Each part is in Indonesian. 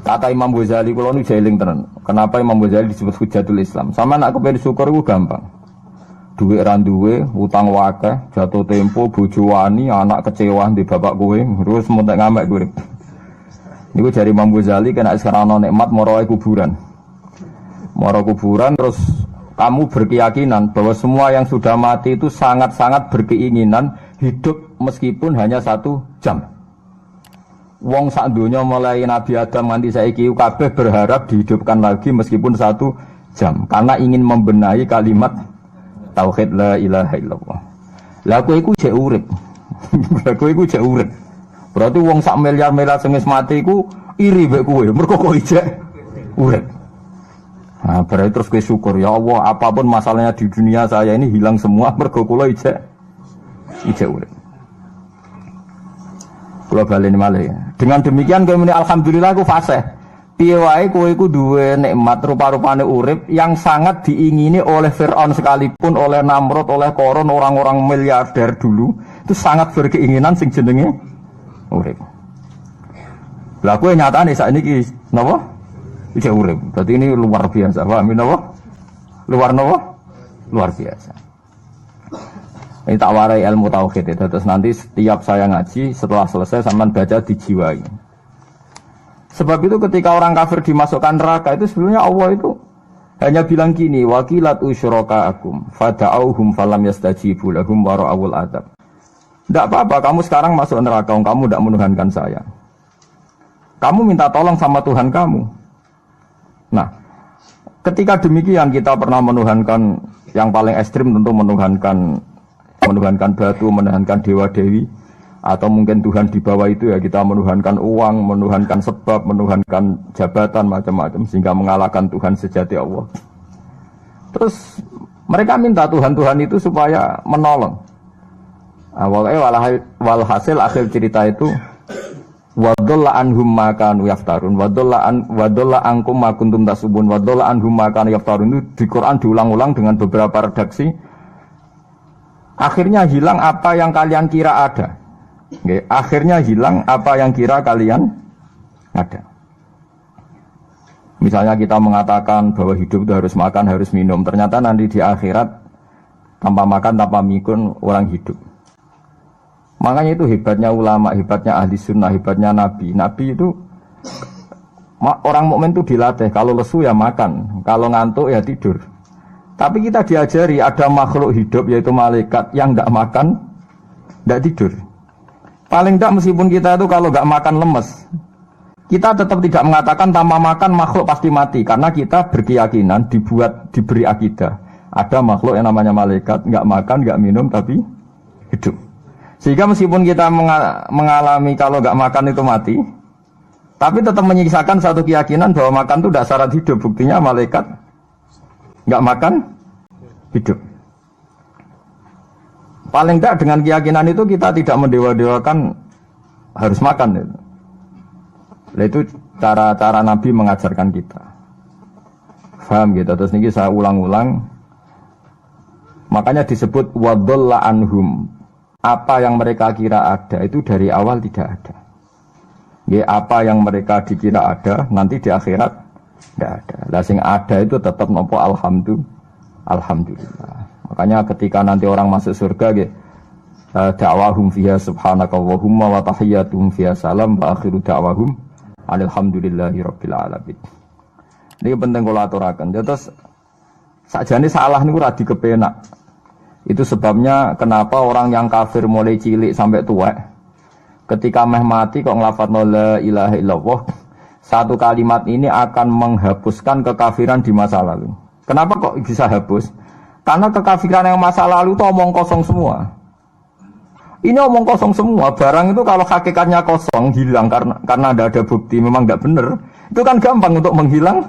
Kata Imam Ghazali, kalau nu jeling tenan. Kenapa Imam Ghazali disebut Hujatul Islam? Sama nak kepen syukur itu gampang. Duit randuwe, utang wakeh, jatuh tempo, bojo wani, anak kecewa di bapak kowe, terus mentek ngamek kowe. Niku jari Imam Ghazali kena sekarang nikmat moro kuburan. Moro kuburan terus kamu berkeyakinan bahwa semua yang sudah mati itu sangat-sangat berkeinginan hidup meskipun hanya 1 jam. Wong sak donya mulai Nabi Adam nganti saiki kabeh berharap dihidupkan lagi meskipun 1 jam karena ingin membenahi kalimat tauhid la ilaha illallah. Lah kowe iku jek urip. Lah kowe iku jek urip. Berarti wong sak miliar-miliar sing wis mati iku iri mek kowe. Mergo kok jek urip. Nah, berarti terus kowe syukur ya Allah, apapun masalahnya di dunia saya ini hilang semua mergo kula jek urip. Kula baleni malih. Dengan demikian kowe muni alhamdulillah aku fasih. Piye wae kowe iku duwe nikmat rupa-rupane urip yang sangat diingini oleh Firaun sekalipun, oleh Namrud, oleh Qarun, orang-orang miliarder dulu, itu sangat berkeinginan sing jenenge urip. Lah kowe nyatane sakniki napa? Iki urip. Berarti ini luar biasa. Paham napa? Luar biasa. Ini tak warai ilmu tauhid itu. Terus nanti setiap saya ngaji setelah selesai sampean baca dijiwai. Sebab itu ketika orang kafir dimasukkan neraka itu sebenarnya Allah itu hanya bilang gini, wakilat usyrakaakum fada'auhum falam yastajibu lahum wa ra'awul adab. Tidak apa-apa, kamu sekarang masuk neraka, kamu tidak menuhankan saya. Kamu minta tolong sama Tuhan kamu. Nah, ketika demikian kita pernah menuhankan yang paling ekstrim tentu menuhankan batu, menuhankan dewa-dewi, atau mungkin Tuhan di bawah itu ya kita menuhankan uang, menuhankan sebab, menuhankan jabatan macam-macam sehingga mengalahkan Tuhan sejati Allah. Terus mereka minta Tuhan-Tuhan itu supaya menolong. Walhasil akhir cerita itu wadalla anhum ma kanu yaftarun wadalla ankum ma kuntum tasubun wadalla anhum ma kanu yaftarun itu di Quran diulang-ulang dengan beberapa redaksi. Akhirnya hilang apa yang kalian kira ada. Oke, akhirnya hilang apa yang kira kalian ada. Misalnya kita mengatakan bahwa hidup itu harus makan, harus minum. Ternyata nanti di akhirat tanpa makan, tanpa minum orang hidup. Makanya itu hebatnya ulama, hebatnya ahli sunnah, hebatnya nabi. Nabi itu orang mukmin itu dilatih. Kalau lesu ya makan, kalau ngantuk ya tidur. Tapi kita diajari ada makhluk hidup yaitu malaikat yang tidak makan, tidak tidur. Paling tidak meskipun kita itu kalau tidak makan lemes, kita tetap tidak mengatakan tanpa makan makhluk pasti mati. Karena kita berkeyakinan diberi akidah. Ada makhluk yang namanya malaikat, tidak makan, tidak minum tapi hidup. Sehingga meskipun kita mengalami kalau tidak makan itu mati, tapi tetap menyisakan satu keyakinan bahwa makan itu tidak syarat hidup. Buktinya malaikat nggak makan, hidup. Paling tidak dengan keyakinan itu kita tidak mendewa-dewakan harus makan. Itu cara-cara Nabi mengajarkan kita. Paham gitu. Terus ini saya ulang-ulang. Makanya disebut wadalla anhum. Apa yang mereka kira ada itu dari awal tidak ada. Ya, apa yang mereka dikira ada nanti di akhirat tidak ada. Lah sing ada itu tetap nopo alhamdulillah. Makanya ketika nanti orang masuk surga gitu, da'wahum fiha subhanakallahumma wa tahiyyatuhum fiha salam wa akhiru da'wahum alhamdulillahi rabbil alamin. Ini penting kula aturaken. Terus sakjane salah niku ra dikepenak. Itu sebabnya kenapa orang yang kafir mulai cilik sampai tua ketika meh mati kok nglafadzna la ilaha illallah, satu kalimat ini akan menghapuskan kekafiran di masa lalu. Kenapa kok bisa hapus? Karena kekafiran yang masa lalu itu omong kosong semua. Ini omong kosong semua. Barang itu kalau hakikatnya kosong, hilang karena ada bukti, memang tidak benar. Itu kan gampang untuk menghilang.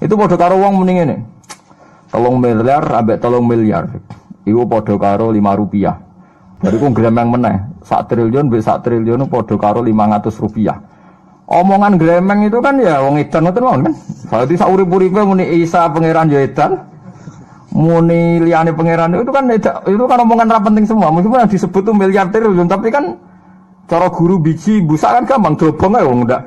Itu podo karo wong mending ini. 3 miliar ambek 3 miliar. Itu podo karo 5 rupiah. Dari ku gremeng meneh. 1 triliun ambek 1 triliun podo karo 500 rupiah. Omongan gremeng itu kan ya wong edan ngoten mawon kan. Berarti sak urip-uripe muni Isa pangeran ya edan. Muni liyane pangeran itu kan omongan ra penting semua. Meskipun yang disebut tuh miliar triliun tapi kan cara guru biji busak kan gampang dobong ae wong ndak.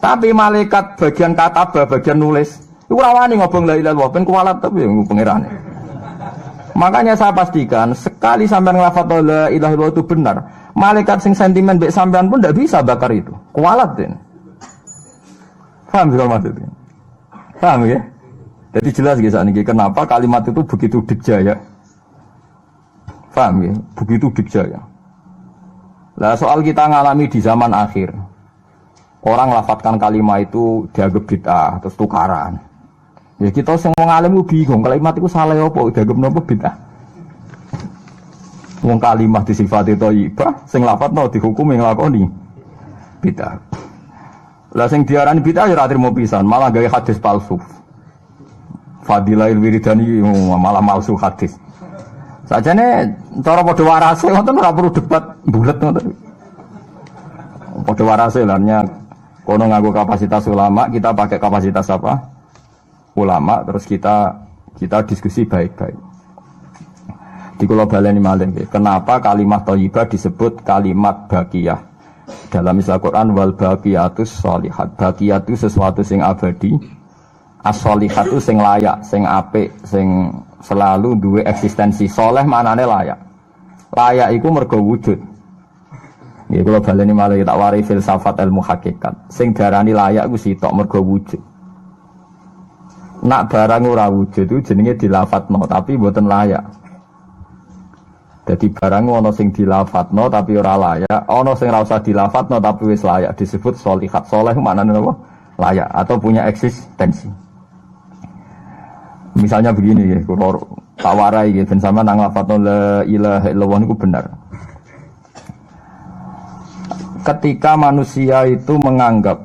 Tapi malaikat bagian kataba, bagian nulis, itu rawani ngobong la ilaha illallah, ben kualat tapi yang pengirannya. Makanya saya pastikan sekali sampean nglafadz la ilaha illallah itu benar, malaikat sing sentimen mbek sampean pun tidak bisa bakar itu. Kualat den. Paham juga maksudnya? Paham ya? Jadi jelas guys ini kenapa kalimat itu begitu dikjaya. Paham ya? Begitu dikjaya. Lah soal kita ngalami di zaman akhir. Orang lafadzkan kalimat itu dianggap bid'ah terus tukaran. Ya kita semua ngalim bingung kalimat itu salah apa dianggap napa bid'ah. Wong kalimat disifati thayyibah sing lafadzno dihukumi nglakoni bid'ah. Lah sing diarani bid'ah ya ora trimo pisan, malah gawe hadis palsu. Fadilail wiridani malah palsu hadis. Sajane cara padha warase ngoten ora perlu debat bulet ngoten. Padha warase lannya kono nganggo kapasitas ulama, kita pakai kapasitas apa? Ulama, terus kita diskusi baik-baik. Di kula baleni malih nggih, kenapa kalimat thayyibah disebut kalimat baqiyah? Dalam istilah Quran wal baqiyatus sholihat. Baqiyah itu sesuatu sing abadi. As-sholihat itu sing layak, sing apik, sing selalu duwe eksistensi. Soleh maknane layak. Layak iku mergo wujud. Nggih kula baleni malih tak wari filsafat ilmu hakikat. Sing darani layak ku sitok mergo wujud. Nak barang ora wujud itu jenenge dilafadzno tapi mboten layak. Jadi barang ana sing dilafadzno tapi ora layak, ana sing ora usah dilafadzno tapi wis layak disebut sholihat. Saleh maknane apa? Layak atau punya eksistensi. Misalnya begini ya, kula tawarai ya ben sampean nang lafadzno la ilaha illallah niku benar. Ketika manusia itu menganggap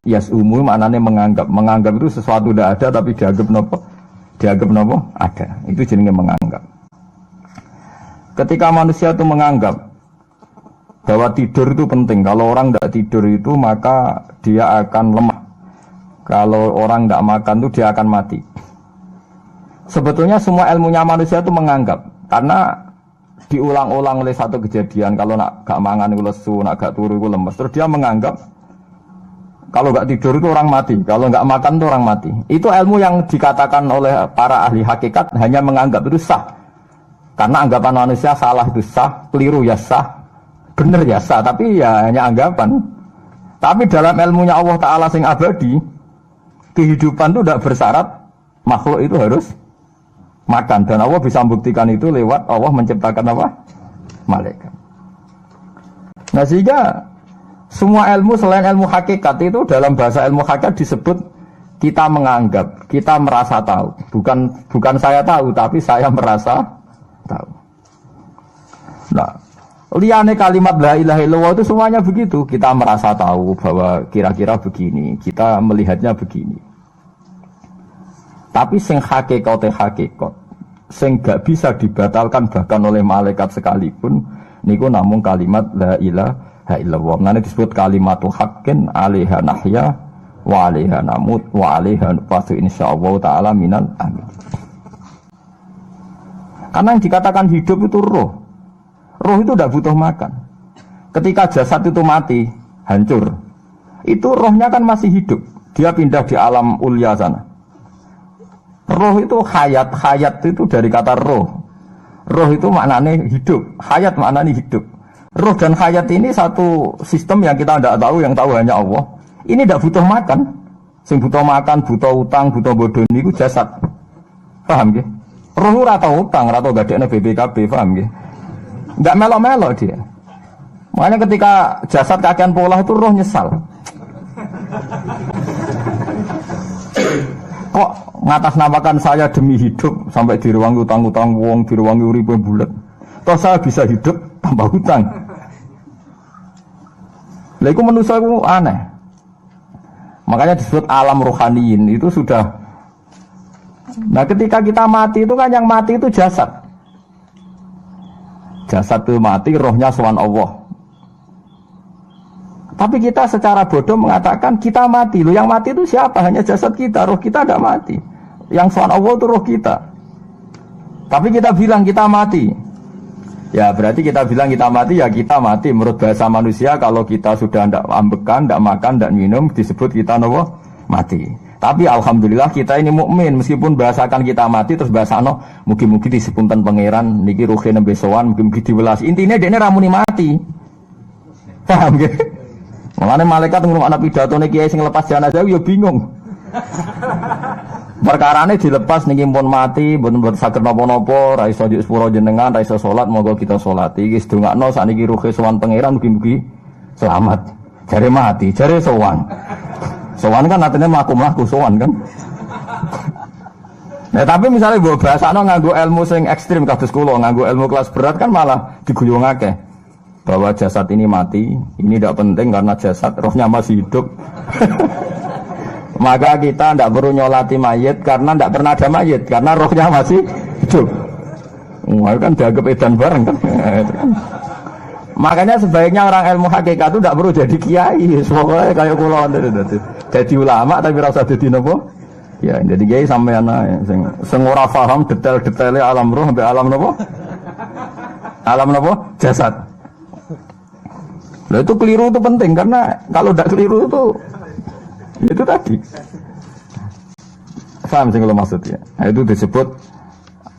yasumu maknane menganggap itu sesuatu tidak ada tapi dianggap nopo ada, itu jenenge menganggap. Ketika manusia itu menganggap bahwa tidur itu penting, kalau orang tidak tidur itu maka dia akan lemah, kalau orang tidak makan itu dia akan mati. Sebetulnya semua ilmunya manusia itu menganggap, karena diulang-ulang oleh satu kejadian, kalau nak gak mangan itu lesu, nak gak turu itu lemes, terus dia menganggap kalau gak tidur itu orang mati, kalau gak makan itu orang mati. Itu ilmu yang dikatakan oleh para ahli hakikat hanya menganggap itu sah, karena anggapan manusia salah itu sah, keliru ya sah, benar ya sah, tapi ya hanya anggapan. Tapi dalam ilmunya Allah Ta'ala sing abadi, kehidupan itu tidak bersyarat makhluk itu harus makan, dan Allah bisa membuktikan itu lewat Allah menciptakan apa? Malaikat. Nah sehingga semua ilmu selain ilmu hakikat itu dalam bahasa ilmu hakikat disebut kita menganggap, kita merasa tahu. Bukan saya tahu, tapi saya merasa tahu. Nah, liane kalimat la ilaha illallah itu semuanya begitu. Kita merasa tahu bahwa kira-kira begini, kita melihatnya begini. Tapi sing hakikat, sing gak bisa dibatalkan bahkan oleh malaikat sekalipun, niku namung kalimat la ilaha illallah. Nanti disebut kalimatu haqqin 'alaiha nahya wa 'alaiha namut wa 'alaiha nufatu insyaallah taala minal amin. Karena yang dikatakan hidup itu roh. Roh itu tidak butuh makan. Ketika jasad itu mati, hancur, itu rohnya kan masih hidup. Dia pindah di alam ulya sana. Roh itu hayat, hayat itu dari kata roh. Roh itu maknanya hidup, hayat maknanya hidup. Roh dan hayat ini satu sistem yang kita tidak tahu, yang tahu hanya Allah. Ini tidak butuh makan. Sing butuh makan, butuh utang, butuh bodoh ini jasad. Paham ya? Roh ora tau utang, ora tau gadekne BPKB, paham ya? Enggak melo-melo dia. Makanya ketika jasad kakean pola itu roh nyesal. Kok ngatasnamakan saya demi hidup sampai direwangi utang-utang wong, direwangi uripe bulet. Toh saya bisa hidup tanpa hutang. Lah iku manusia iku aneh. Makanya disebut alam rohaniin itu sudah. Nah ketika kita mati itu kan yang mati itu jasad. Jasad itu mati, rohnya sowan Allah. Tapi kita secara bodoh mengatakan kita mati. Loh yang mati itu siapa? Hanya jasad kita, roh kita tidak mati. Yang sowan Allah itu roh kita. Tapi kita bilang kita mati. Ya berarti kita bilang kita mati, ya kita mati. Menurut bahasa manusia, kalau kita sudah tidak ambekan, tidak makan, tidak minum, disebut kita nopo mati. Tapi alhamdulillah kita ini mukmin, meskipun bahasakan kita mati terus bahasano mugi-mugi disepunten pangeran niki ruhe nembe sowan, mugi-mugi diwelas. Intine dekne ramuni mati. Paham nggih? Mulane malaikat ngrungokno pidatone kiai sing lepas jenazah yo bingung. Perkarane dilepas niki pun mati, mboten saged napa-napa, ra iso njuk sepuro jenengan, ra iso salat, monggo kita salat. Iki sedongakno sakniki ruhe sowan pangeran mugi-mugi selamat. Jare mati, jare sowan. Sowan kan artinya mlaku-mlaku sowan kan. Nah, tapi misalnya mbok bahasano nganggo ilmu sing ekstrim kados kula, nganggo ilmu kelas berat kan malah diguyungake. Bahwa jasad ini mati, ini tidak penting karena jasad rohnya masih hidup. Maka kita tidak perlu nyolati mayit karena tidak pernah ada mayit karena rohnya masih hidup. Wah, kan dianggap edan bareng kan. Makanya sebaiknya orang ilmu hakikat itu tidak perlu jadi kiai. Pokoknya kayak kula jadi ulama tapi rasa jadi nopo. Ya, jadi kiai sampean ae sing ora paham detail-detailnya alam roh sampai alam nopo? Alam nopo? Jasad. Nah, itu keliru itu penting karena kalau tidak keliru itu tadi. Paham sih kalau maksudnya. Nah, itu disebut.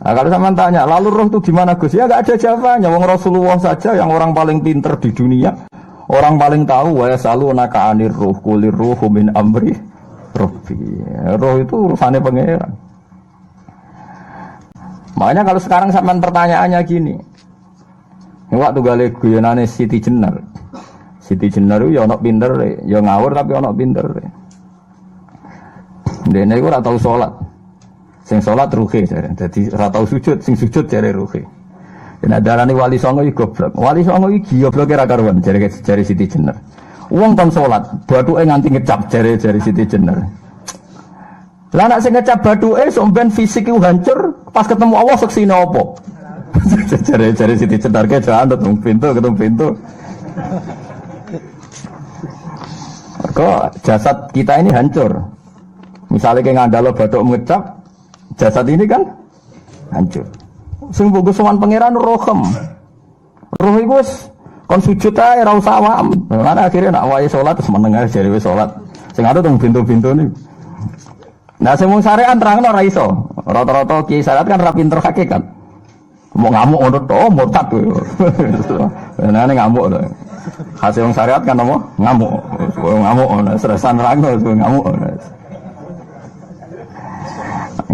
Nah, kalau sama tanya, lalu roh itu gimana Gus? Ya nggak ada jawabannya. Wong Rasulullah saja yang orang paling pinter di dunia, orang paling tahu. Wa yasalunaka 'anir ruh, qulir ruhu min amri rabbi. Roh itu urusannya pangeran. Makanya kalau sekarang sampean pertanyaannya gini. Waktu gale guyonane Siti Jenar. Siti Jenar itu ya ono pinter, ya ngawur tapi ono pinter. Dene iku ora tau salat. Sing salat ruhe jare. Dadi ora tau sujud, sing sujud jare ruhe. Yen darani wali songo iki goblok. Wali songo iki gobloke ra karuan jare Siti Jenar. Wong kon salat, bathuke nganti ngecap jare Siti Jenar. Lah nek sing ngecap bathuke sok ben fisik iku hancur, pas ketemu Allah seksine apa? Jare Siti Jenar ke jalan ketemu pintu. Kok jasad kita ini hancur. Misalnya kayak ngandalo bathuk ngecap, jasad ini kan hancur. Sing bagus sowan pangeran rohem. Roh iku wis kon sujud ae ora usah awam. Lan akhire nak wae salat terus meneng ae jare wis salat. Sing ado teng pintu-pintu niku. Nah sing mung syariat terangno ora iso. Rata-rata kiai syariat kan ora pinter hakikat. Mau ngamuk ngono to murtad kowe. Nah ngamuk to. Hasil wong syariat kan apa? Ngamuk. Ngamuk stresan nerangno ngamuk.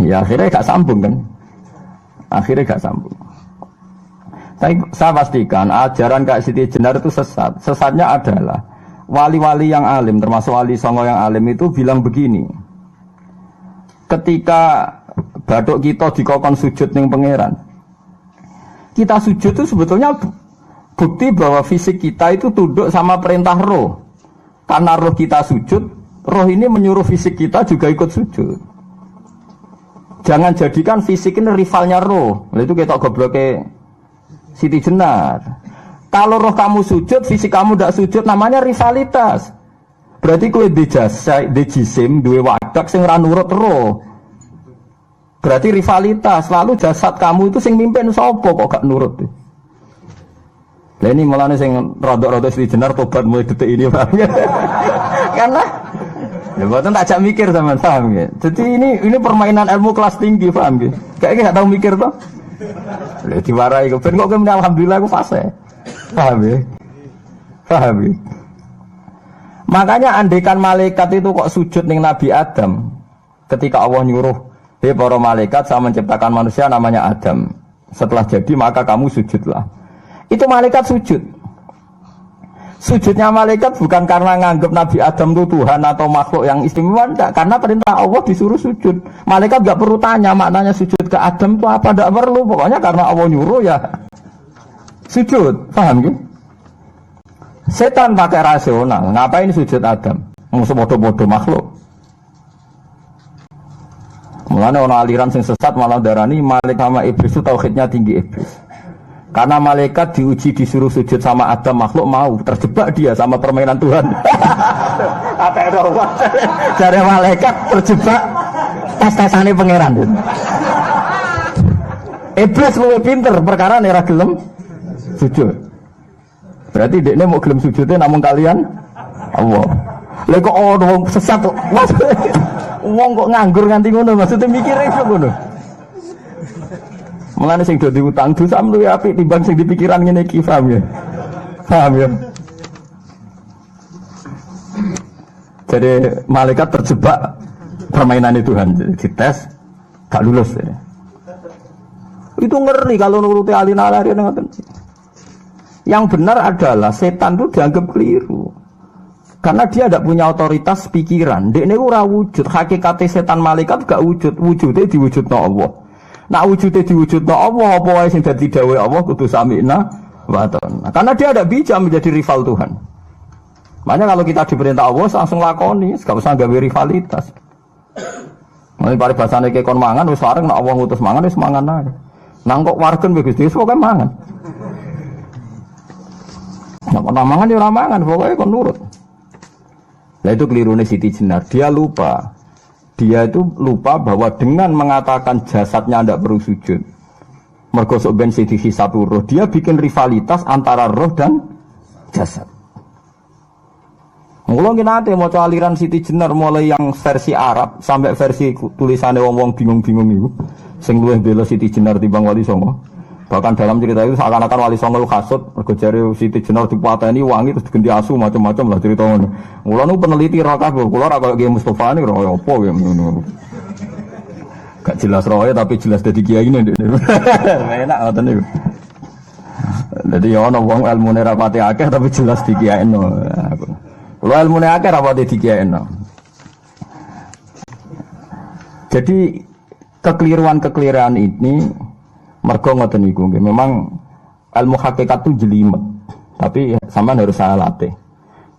Ya akhirnya gak sambung kan. Akhirnya gak sambung. Saya pastikan ajaran Kak Siti Jenar itu sesat. Sesatnya adalah wali-wali yang alim, termasuk wali songo yang alim itu bilang begini. Ketika bathuk kita dikokon sujud ning pangeran, kita sujud itu sebetulnya bukti bahwa fisik kita itu tunduk sama perintah roh. Karena roh kita sujud, roh ini menyuruh fisik kita juga ikut sujud. Jangan jadikan fisik ini rivalnya roh. Itu kita gobloknya Siti Jenar. Kalau roh kamu sujud, fisik kamu tidak sujud, namanya rivalitas. Berarti kowe di jisim, duwe wadak sing ra nurut roh. Berarti rivalitas. Lalu jasad kamu itu sing mimpin sapa kok gak nurut. Lah ini mulane sing rada-rada Siti Jenar tobat mulai detik ini, paham ya? Karena ya buatan tak ajak mikir sama, paham ya? Jadi ini permainan ilmu kelas tinggi, paham ya? Kayaknya gak tahu mikir toh. Lah diwarai kok ben kok alhamdulillah aku fase. Paham ya? Paham ya? Makanya andekan malaikat itu kok sujud ning Nabi Adam ketika Allah nyuruh, "Hei para malaikat, saya menciptakan manusia namanya Adam. Setelah jadi maka kamu sujudlah." Itu malaikat sujud. Sujudnya malaikat bukan karena nganggap Nabi Adam itu Tuhan atau makhluk yang istimewa, enggak. Karena perintah Allah disuruh sujud. Malaikat enggak perlu tanya maknanya sujud ke Adam itu apa, enggak perlu. Pokoknya karena Allah nyuruh ya sujud. Paham gitu? Setan pakai rasional. Ngapain sujud Adam? Musuh bodoh-bodoh makhluk. Mulane ana aliran sing sesat malah darani malaikat sama iblis itu tauhidnya tinggi iblis. Karena malaikat diuji disuruh sujud sama Adam, makhluk mau, terjebak dia sama permainan Tuhan. Apa itu? Dari malaikat terjebak tes-tesane pangeran. Iblis luwih pinter perkara nek ra gelem sujud. Berarti dekne mau gelem sujudnya namun kalian Allah. Lha kok ono sesat kok. Wong kok nganggur nganti ngono, maksudnya mikire iso ngono. Mulane sing do diutang dosa luwih apik timbang sing dipikiran ngene iki, paham ya? Paham ya? Jadi malaikat terjebak permainan Tuhan, dites gak lulus ya. Itu ngeri kalau nuruti alin-alin ngoten. Yang benar adalah setan itu dianggap keliru. Karena dia tidak punya otoritas pikiran. Dek ini ora wujud. Hakikatnya setan malaikat gak wujud. Wujudnya diwujudna Allah. Nah wujudnya diwujudna Allah. Apa wae sing dadi dawuh Allah kudu sami'na wa ata'na. Karena dia tidak bisa menjadi rival Tuhan. Makanya kalau kita diperintah Allah langsung lakoni, gak usah gawe rivalitas. Mulai paribasane ke kon mangan wis wareng nek Allah ngutus mangan wis mangan ae. Nang kok wargen wis Gusti pokoke mangan. Nek kon mangan ya ora mangan, pokoke kon nurut. Nah itu kelirune Siti Jenar. Dia itu lupa bahwa dengan mengatakan jasadnya tidak perlu sujud, mergo sok ben Siti Hisatu roh, dia bikin rivalitas antara roh dan jasad. Mula nate maca aliran Siti Jenar mulai yang versi Arab sampai versi tulisannya wong-wong bingung-bingung itu, sing luwih bela Siti Jenar timbang Wali Songo. Bahkan dalam cerita itu seakan-akan Wali Songo kasut, mergo jare Siti Jenar dipateni wangi terus diganti asu macam-macam lah cerita ngono. Mula nu peneliti ra kabeh, kula ra koyo Kiai Mustofa niku ora apa ya ngono. Gak jelas roe tapi jelas dadi kiai ini. Enak ngoten niku. Dadi ya ana wong ilmune ra pati akeh tapi jelas dikiyaino. Kula ilmune akeh ra pati dikiyaino. Jadi kekeliruan ini mergo ngoten niku nggih memang ilmu hakikat itu jelimet. Tapi sampean harus saya latih.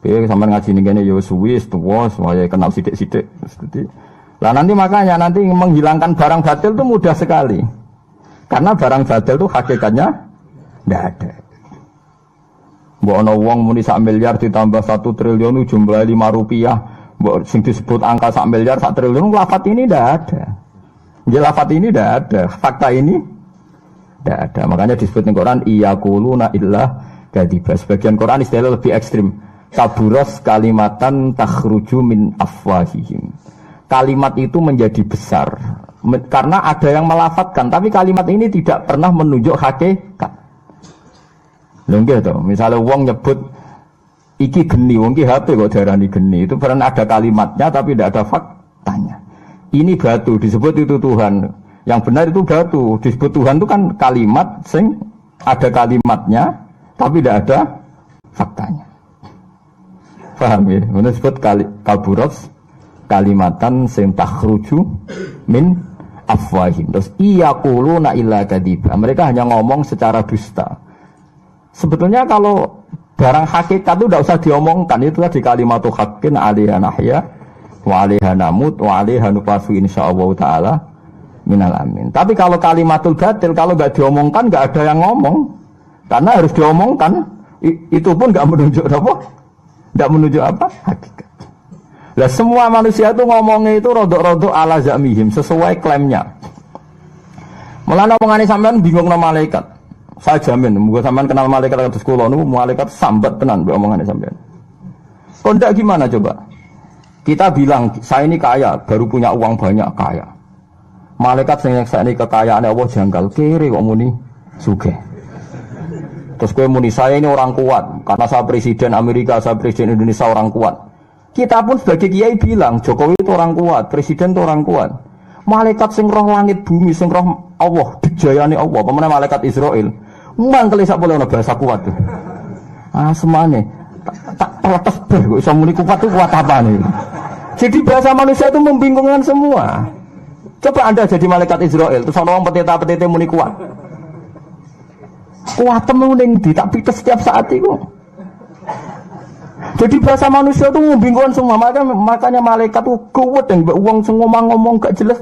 Piye sampean ngaji ning kene ya suwi tuwa saya kenal sithik-sithik. Lah nanti makanya nanti menghilangkan barang batil itu mudah sekali. Karena barang batil itu hakikatnya ndak ada. Mbok ana wong muni 1 miliar ditambah 1 triliun jumlah 5 rupiah, mbok sing disebut angka 1 miliar 1 triliun lafaz ini ndak ada. Ya lafaz ini ndak ada, fakta ini tidak ada. Makanya disebut di Quran iyaquluna illa kadzibah. Sebagian Quran istilah lebih ekstrim. Kaburos kalimatan takhruju min afwahihim. Kalimat itu menjadi besar karena ada yang melafatkan, tapi kalimat ini tidak pernah menunjuk hakikat. Lho nggih to, misale wong nyebut iki geni, wong ki HP kok darani geni, itu pernah ada kalimatnya tapi tidak ada faktanya. Ini batu disebut itu Tuhan. Yang benar itu batu, disebut Tuhan itu kan kalimat sing ada kalimatnya tapi tidak ada faktanya. Paham ya? Ini disebut kaburos kalimatan sing takhruju min afwahim. Terus iyaquluna illa kadzibah. Mereka hanya ngomong secara dusta. Sebetulnya kalau barang hakikat itu tidak usah diomongkan, itu tadi kalimatu haqqin 'alaiha nahya wa 'alaiha namut wa 'alaiha nufasu insyaallah taala minal amin. Tapi kalau kalimatul batil, kalau nggak diomongkan nggak ada yang ngomong, karena harus diomongkan. Itu pun nggak menunjuk apa, nggak menunjuk apa hakikat. Lah semua manusia itu ngomongnya itu rodok-rodok ala zamihim sesuai klaimnya. Mulane omongane sampean bingung nama malaikat. Saya jamin, muga sampean kenal malaikat kados kula niku malaikat sambat tenan mbek omongane sampean. Kok ndak gimana coba? Kita bilang saya ini kaya, baru punya uang banyak kaya. Malaikat sing nyekseni kekayaane Allah janggal kere kok muni sugih. Terus kowe muni saya ini orang kuat karena saya presiden Amerika, saya presiden Indonesia orang kuat. Kita pun sebagai kiai bilang Jokowi itu orang kuat, presiden itu orang kuat. Malaikat sing roh langit bumi, sing roh Allah, dijayane Allah, pemene malaikat Israel. Mangkel sak boleh ana bahasa kuat tuh. Ah semane tak protes ber kok iso muni kuat itu kuat apa nih. Jadi bahasa manusia itu membingungkan semua. Coba Anda jadi malaikat Israel, terus orang petita-petita muni kuat. Kuat temuning di tak pites setiap saat itu. Jadi bahasa manusia itu membingungkan semua. Makanya malaikat itu kuat dan uang ngomong gak jelas.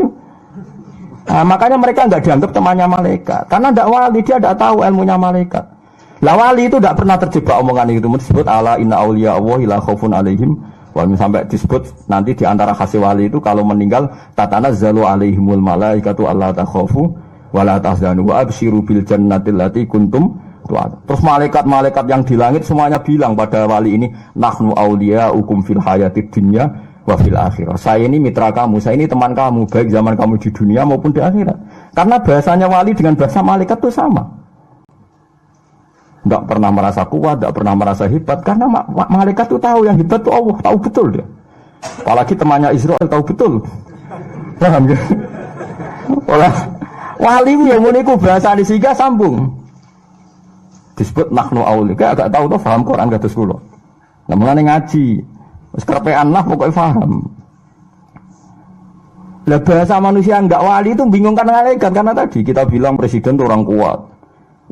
Nah, makanya mereka nggak dianggap temannya malaikat. Karena tidak wali, dia tidak tahu ilmunya malaikat. Lah wali itu tidak pernah terjebak omongan itu. Disebut ala inna auliya Allah la khaufun alaihim. Walaupun sampai disebut nanti di antara khasi wali itu kalau meninggal tatanazzalu alaihimul malaikatu alla takhafu wa la tahzanu wa absyiru bil jannati allati kuntum Terus malaikat-malaikat yang di langit semuanya bilang pada wali ini, nahnu auliyaukum fil hayatid dunya wa fil akhirah. Saya ini mitra kamu, saya ini teman kamu, baik zaman kamu di dunia maupun di akhirat. Karena bahasanya wali dengan bahasa malaikat itu sama. Tidak pernah merasa kuat, tidak pernah merasa hebat. Karena malaikat itu tahu yang hebat itu Allah, tahu betul dia. Apalagi temannya Israel tahu betul. Paham ya? Wali yang muniku bahasa disiga sambung. Disebut nahnu auli. Kayak agak tahu tuh paham Quran kados kula. Lah mulane ngaji. Wis kerepean lah pokoknya paham. Lah bahasa manusia enggak wali itu bingung kan malaikat karena tadi kita bilang presiden itu orang kuat.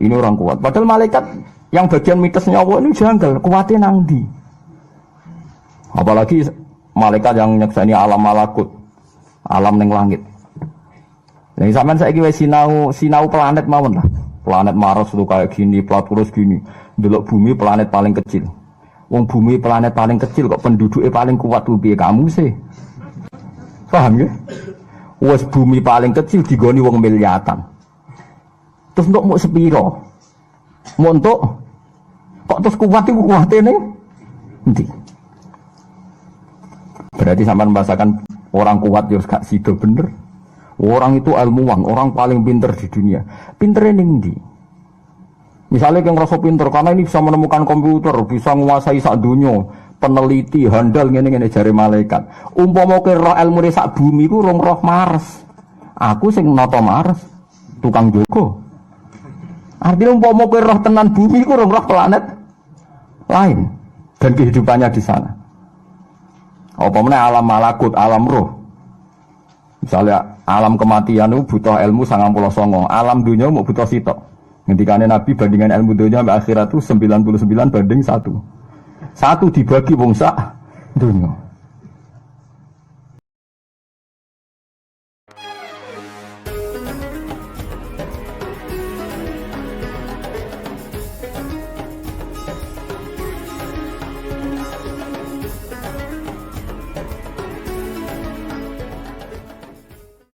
Ini orang kuat. Padahal malaikat yang bagian mitosnya Allah ini janggal, kuatnya nang ndi. Apalagi malaikat yang nyekseni alam malakut. Alam ning langit. Lah sampean saiki wis sinau planet mawon lah. Planet Mars itu kayak gini, Platurus gini. Delok bumi planet paling kecil. Wong bumi planet paling kecil kok penduduknya paling kuat piye kamu sih? Paham ya? Wes bumi paling kecil digoni wong miliatan. Terus untuk mau sepiro? Mau untuk kok terus kuat itu kuatene? Endi? Berarti sampean membahasakan orang kuat yo gak sido bener. Orang itu ilmuwan, orang paling pinter di dunia. Pinternya ning ndi? Misalnya yang ngerasa pinter karena ini bisa menemukan komputer, bisa menguasai sak dunia, peneliti, handal ngene-ngene jare malaikat. Umpama ke roh ilmu sak bumi ku rong roh Mars. Aku sing nata Mars, tukang jogo. Artinya umpama ke roh tenan bumi ku rong roh planet lain dan kehidupannya di sana. Apa meneh alam malakut, alam roh. Misalnya alam kematian itu butuh ilmu 99, alam dunia mau butuh sitok. Ngendikane Nabi bandingan ilmu dunia sampai akhirat itu 99 banding 1. 1 dibagi wong sak dunia.